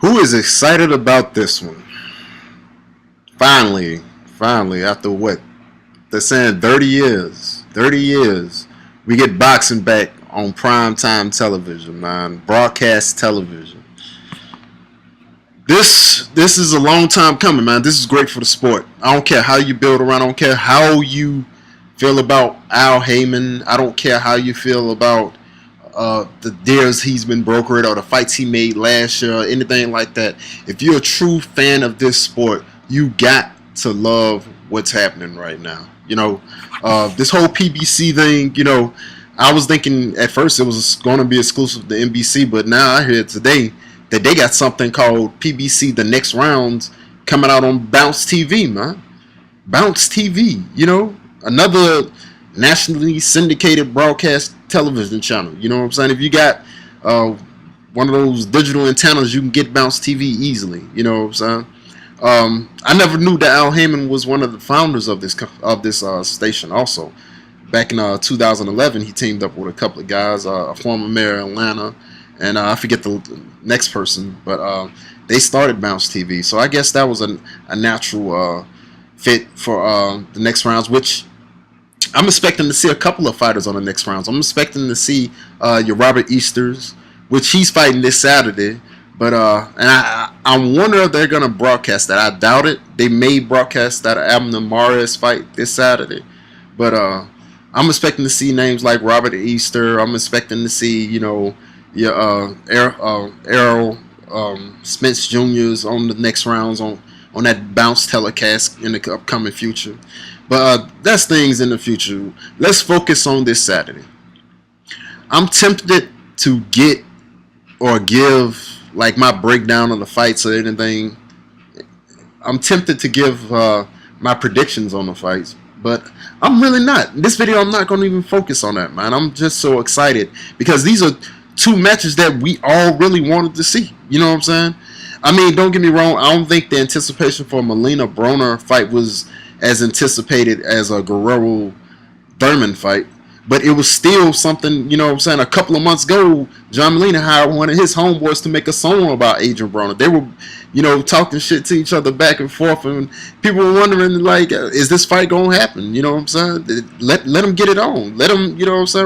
Who is excited about this one? Finally, finally, after what? They're saying 30 years. 30 years. We get boxing back on primetime television, man. Broadcast television. This is a long time coming, man. This is great for the sport. I don't care how you build around. I don't care how you feel about Al Heyman. I don't care how you feel about the deals he's been brokered or the fights he made last year, or anything like that. If you're a true fan of this sport, you got to love what's happening right now. This whole PBC thing. I was thinking at first it was going to be exclusive to NBC, but now I hear today that they got something called PBC The Next Rounds coming out on Bounce TV, man. Bounce TV, another nationally syndicated broadcast television channel. You know what I'm saying? If you got one of those digital antennas, you can get Bounce TV easily. You know what I'm saying? I never knew that Al Heyman was one of the founders of this station. Also, back in 2011, he teamed up with a couple of guys, a former mayor of Atlanta, and I forget the next person, but they started Bounce TV. So I guess that was a natural fit for the next rounds, which I'm expecting to see a couple of fighters on the next rounds. I'm expecting to see your Robert Easters, which he's fighting this Saturday. But and I wonder if they're gonna broadcast that. I doubt it. They may broadcast that Abner Mares fight this Saturday, but I'm expecting to see names like Robert Easter. I'm expecting to see your Errol Spence Jr.'s on the next rounds on that Bounce telecast in the upcoming future. But that's things in the future. Let's focus on this Saturday. I'm tempted to get or give like my breakdown of the fights or anything. I'm tempted to give my predictions on the fights, but I'm really not. In this video, I'm not going to even focus on that, man. I'm just so excited because these are two matches that we all really wanted to see. You know what I'm saying? I mean, don't get me wrong. I don't think the anticipation for Melina Broner fight was as anticipated as a Guerrero Thurman fight, but it was still something. You know what I'm saying? A couple of months ago, John Molina hired one of his homeboys to make a song about Adrian Broner. They were, talking shit to each other back and forth, and people were wondering, like, is this fight gonna happen? You know what I'm saying? Let them get it on. Let them,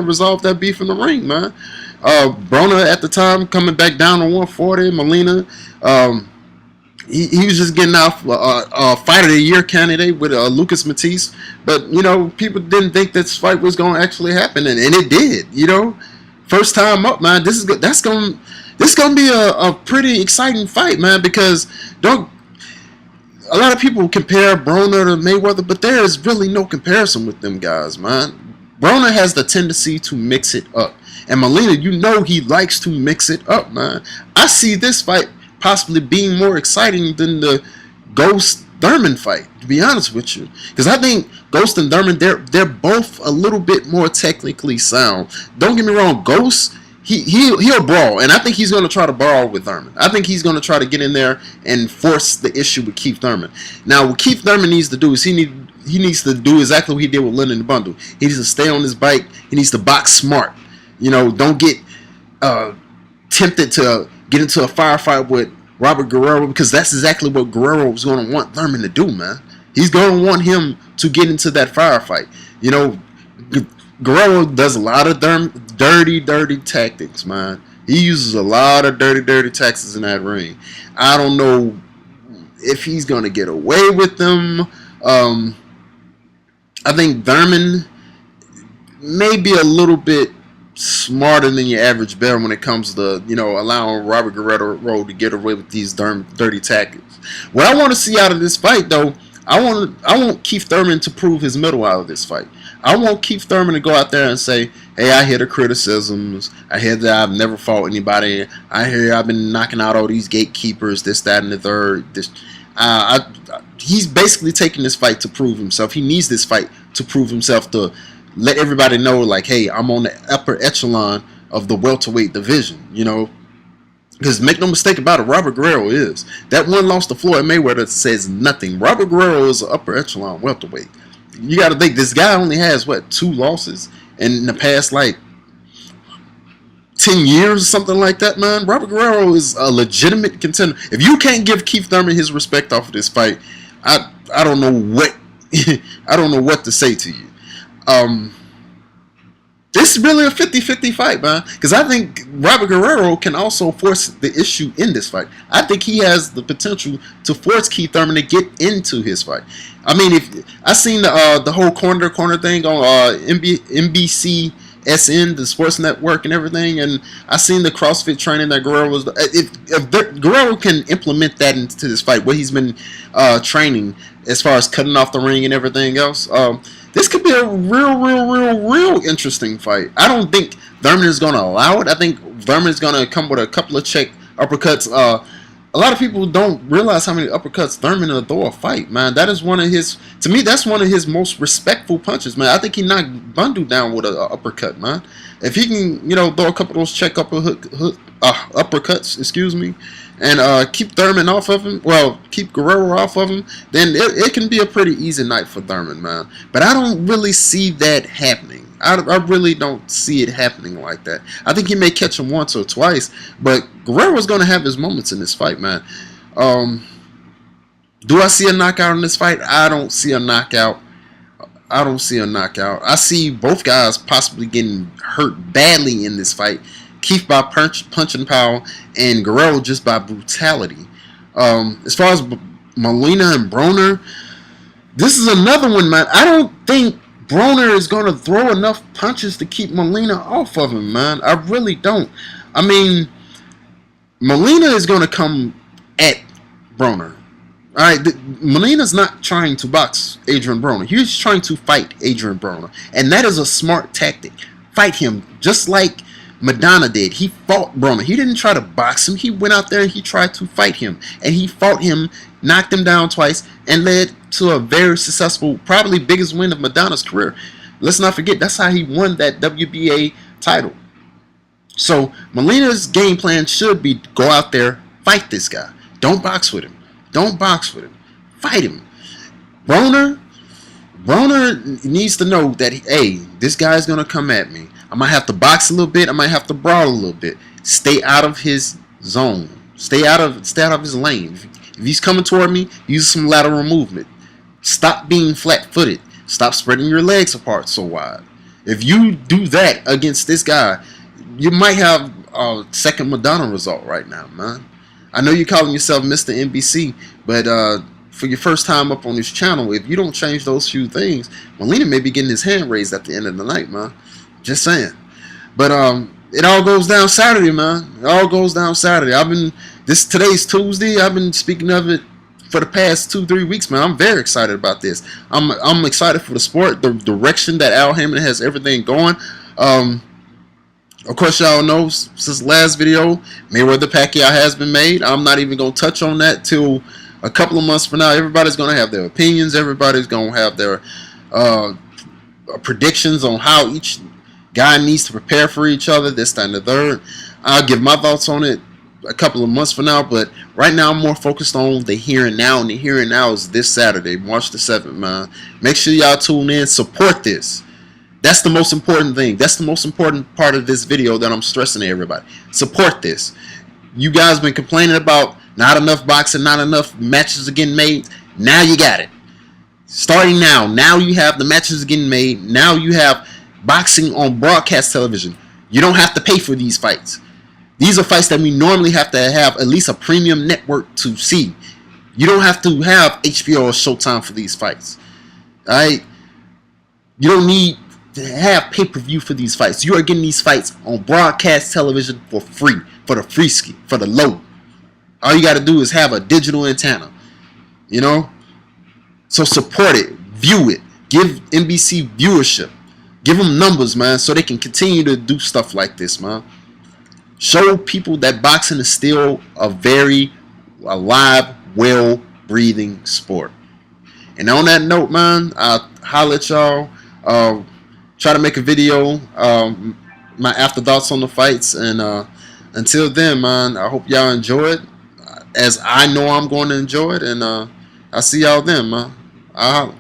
resolve that beef in the ring, man. Broner at the time coming back down to 140. Molina, he was just getting out a Fight of the Year candidate with Lucas Matisse, but people didn't think this fight was going to actually happen, and it did. First time up, man. This is going to be a pretty exciting fight, man, because a lot of people compare Broner to Mayweather, but there is really no comparison with them guys, man. Broner has the tendency to mix it up, and Molina, he likes to mix it up, man. I see this fight possibly being more exciting than the Ghost Thurman fight, to be honest with you, because I think Ghost and Thurman, they're both a little bit more technically sound. Don't get me wrong, Ghost, he'll brawl, and I think he's going to try to brawl with Thurman. I think he's going to try to get in there and force the issue with Keith Thurman. Now, what Keith Thurman needs to do is he needs to do exactly what he did with Lyndon Bundle. He needs to stay on his bike. He needs to box smart. Don't get tempted to get into a firefight with Robert Guerrero, because that's exactly what Guerrero was going to want Thurman to do, man. He's going to want him to get into that firefight. Guerrero does a lot of dirty tactics, man. He uses a lot of dirty tactics in that ring. I don't know if he's going to get away with them. I think Thurman may be a little bit smarter than your average bear when it comes to allowing Robert Guerrero to get away with these dirty tactics. What I want to see out of this fight, though, I want Keith Thurman to prove his middle out of this fight. I want Keith Thurman to go out there and say, hey, I hear the criticisms. I hear that I've never fought anybody. I hear I've been knocking out all these gatekeepers, this, that, and the third. He's basically taking this fight to prove himself. He needs this fight to prove himself, to let everybody know, like, hey, I'm on the upper echelon of the welterweight division, Because make no mistake about it, Robert Guerrero is. That one loss to Floyd Mayweather says nothing. Robert Guerrero is an upper echelon welterweight. You got to think, this guy only has, 2 losses in the past, 10 10 years or something like that, man, Robert Guerrero is a legitimate contender. If you can't give Keith Thurman his respect off of this fight, I don't know what I don't know what to say to you. This is really a 50-50 fight, man, because I think Robert Guerrero can also force the issue in this fight. I think he has the potential to force Keith Thurman to get into his fight. I mean, if I seen the whole corner thing on NBC SN, the sports network and everything, and I seen the CrossFit training that Guerrero was. If Guerrero can implement that into this fight, what he's been training as far as cutting off the ring and everything else, this could be a real interesting fight. I don't think Thurman is going to allow it. I think Thurman is going to come with a couple of check uppercuts. A lot of people don't realize how many uppercuts Thurman will throw a fight, man. That is one of his, to me, that's one of his most respectful punches, man. I think he knocked Bundu down with an uppercut, man. If he can, throw a couple of those check uppercuts, excuse me, and keep Thurman off of him, keep Guerrero off of him, then it can be a pretty easy night for Thurman, man. But I don't really see that happening. I really don't see it happening like that. I think he may catch him once or twice, but Guerrero's going to have his moments in this fight, man. Do I see a knockout in this fight? I don't see a knockout. I see both guys possibly getting hurt badly in this fight. Keith by punching power, and Guerrero just by brutality. As far as Molina and Broner, this is another one, man. I don't think Broner is going to throw enough punches to keep Molina off of him, man. I really don't. I mean, Molina is going to come at Broner. All right, Molina's not trying to box Adrian Broner. He's trying to fight Adrian Broner, and that is a smart tactic. Fight him just like Madonna did. He fought Broner. He didn't try to box him. He went out there and he tried to fight him, and he fought him, knocked him down twice, and led to a very successful, probably biggest win of Madonna's career. Let's not forget, that's how he won that WBA title. So Molina's game plan should be go out there, fight this guy. Don't box with him. Fight him. Broner needs to know that, hey, this guy's going to come at me. I might have to box a little bit. I might have to brawl a little bit. Stay out of his zone. Stay out of his lane. If he's coming toward me, use some lateral movement. Stop being flat-footed. Stop spreading your legs apart so wide. If you do that against this guy, you might have a second Madonna result right now, man. I know you're calling yourself Mr. NBC, but for your first time up on this channel, if you don't change those few things, Molina may be getting his hand raised at the end of the night, man. Just saying. But it all goes down Saturday, man. It all goes down Saturday. Today's Tuesday. I've been speaking of it for the past 2-3 weeks, man. I'm very excited about this. I'm excited for the sport, the direction that Al Hammond has everything going. Of course, y'all know since the last video, Mayweather Pacquiao has been made. I'm not even going to touch on that till a couple of months from now. Everybody's going to have their opinions. Everybody's going to have their predictions on how each guy needs to prepare for each other, this, that, and the third. I'll give my thoughts on it a couple of months from now, but right now I'm more focused on the here and now, and the here and now is this Saturday, March the 7th, man. Make sure y'all tune in, support this. That's the most important thing. That's the most important part of this video that I'm stressing to everybody. Support this. You guys been complaining about not enough boxing, not enough matches are getting made. Now you got it. Starting now. Now you have the matches getting made. Now you have boxing on broadcast television. You don't have to pay for these fights. These are fights that we normally have to have at least a premium network to see. You don't have to have HBO or Showtime for these fights. Alright? You don't need to have pay-per-view for these fights. You are getting these fights on broadcast television for free. For the free ski. For the low. All you got to do is have a digital antenna. You know? So support it. View it. Give NBC viewership. Give them numbers, man, so they can continue to do stuff like this, man. Show people that boxing is still a very alive, well-breathing sport. And on that note, man, I'll holler at y'all. Try to make a video, my afterthoughts on the fights. And until then, man, I hope y'all enjoy it, as I know I'm going to enjoy it. And I'll see y'all then, man. I'll holler.